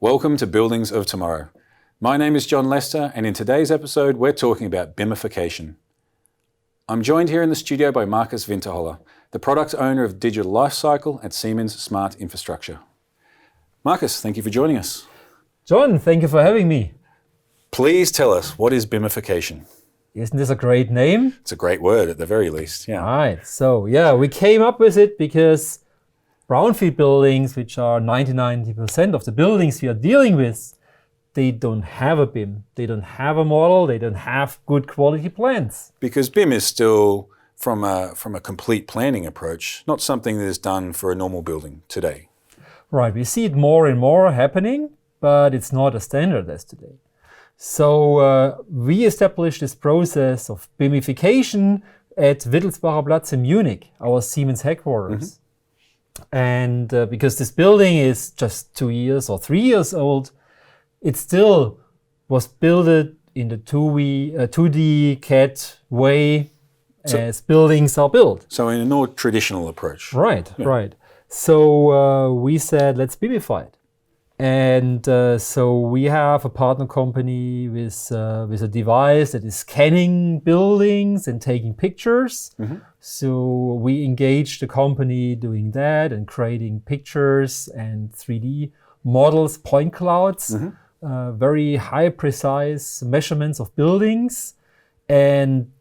Welcome to Buildings of Tomorrow. My name is John Lester, and in today's episode we're talking about BIM-ification. I'm joined here in the studio by Markus Winterholer, the product owner of Digital Lifecycle at Siemens Smart Infrastructure. Markus, thank you for joining us. John, thank you for having me. Please tell us, what is BIM-ification? Isn't this a great name? It's a great word at the very least, yeah. Right, so we came up with it because brownfield buildings, which are 90% of the buildings we are dealing with, they don't have a BIM, they don't have a model, they don't have good quality plans. Because BIM is still, from a complete planning approach, not something that is done for a normal building today. Right, we see it more and more happening, but it's not a standard as today. So we established this process of BIM-ification at Wittelsbacher Platz in Munich, our Siemens headquarters. And because this building is just 2 years or 3 years old, it still was built in the 2D CAD way as buildings are built. So in a more traditional approach. Right, right. So we said, let's BIMify it. And so we have a partner company with a device that is scanning buildings and taking pictures. So we engaged the company doing that and creating pictures and 3D models, point clouds, very high precise measurements of buildings. And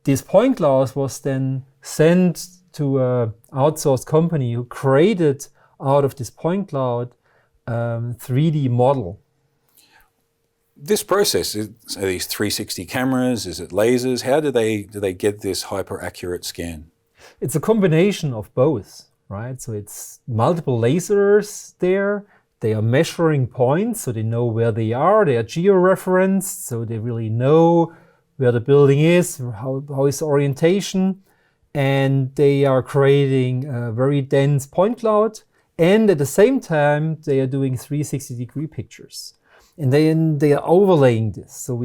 this point cloud was then sent to an outsourced company who created out of this point cloud 3D model. This process, are these 360 cameras, is it lasers? How do they get this hyper accurate scan? It's a combination of both, right? So it's multiple lasers there. They are measuring points, so they know where they are. They are geo-referenced, so they really know where the building is, how is the orientation. And they are creating a very dense point cloud. And at the same time, they are doing 360-degree pictures. And then they are overlaying this. So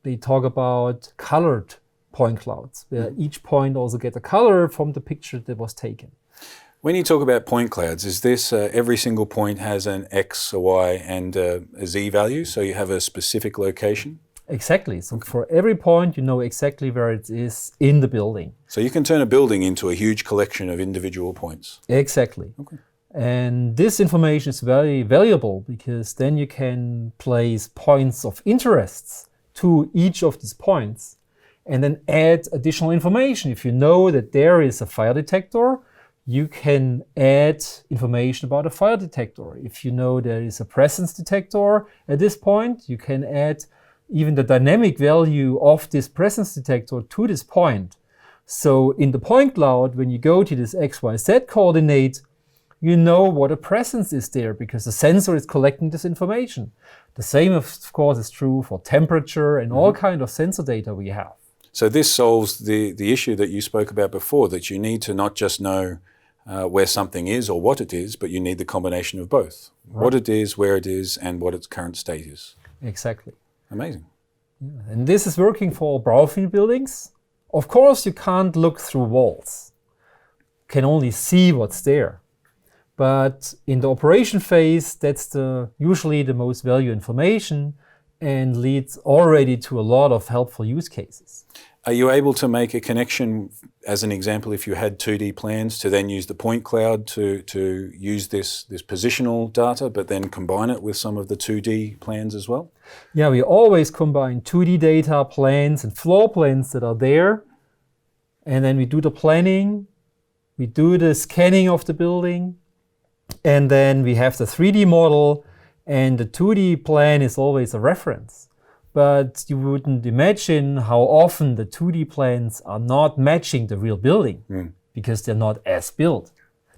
they talk about colored point clouds, where each point also gets a color from the picture that was taken. When you talk about point clouds, is this every single point has an X, a Y, and a Z value? So you have a specific location? Exactly. So for every point, you know exactly where it is in the building. So you can turn a building into a huge collection of individual points? Exactly. Okay. And this information is very valuable because then you can place points of interests to each of these points and then add additional information. If you know that there is a fire detector, you can add information about a fire detector. If you know there is a presence detector at this point, you can add even the dynamic value of this presence detector to this point. So in the point cloud, when you go to this XYZ coordinate, you know what a presence is there because the sensor is collecting this information. The same, of course, is true for temperature and all kind of sensor data we have. So this solves the issue that you spoke about before, that you need to not just know where something is or what it is, but you need the combination of both. Right. What it is, where it is, and what its current state is. Exactly. Amazing. Yeah. And this is working for brownfield buildings. Of course, you can't look through walls. You can only see what's there. But in the operation phase, that's usually the most valuable information and leads already to a lot of helpful use cases. Are you able to make a connection, as an example, if you had 2D plans, to then use the point cloud to use this positional data, but then combine it with some of the 2D plans as well? Yeah, we always combine 2D data, plans, and floor plans that are there. And then we do the planning, we do the scanning of the building, and then we have the 3D model, and the 2D plan is always a reference. But you wouldn't imagine how often the 2D plans are not matching the real building because they're not as built,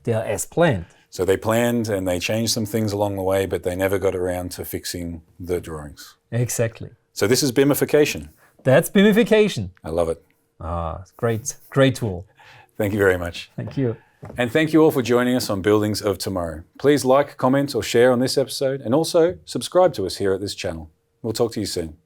they are as planned. So they planned and they changed some things along the way, but they never got around to fixing the drawings. Exactly. So this is BIM-ification. That's BIM-ification. I love it. Great tool. Thank you very much. Thank you. And thank you all for joining us on Buildings of Tomorrow. Please like, comment, or share on this episode, and also subscribe to us here at this channel. We'll talk to you soon.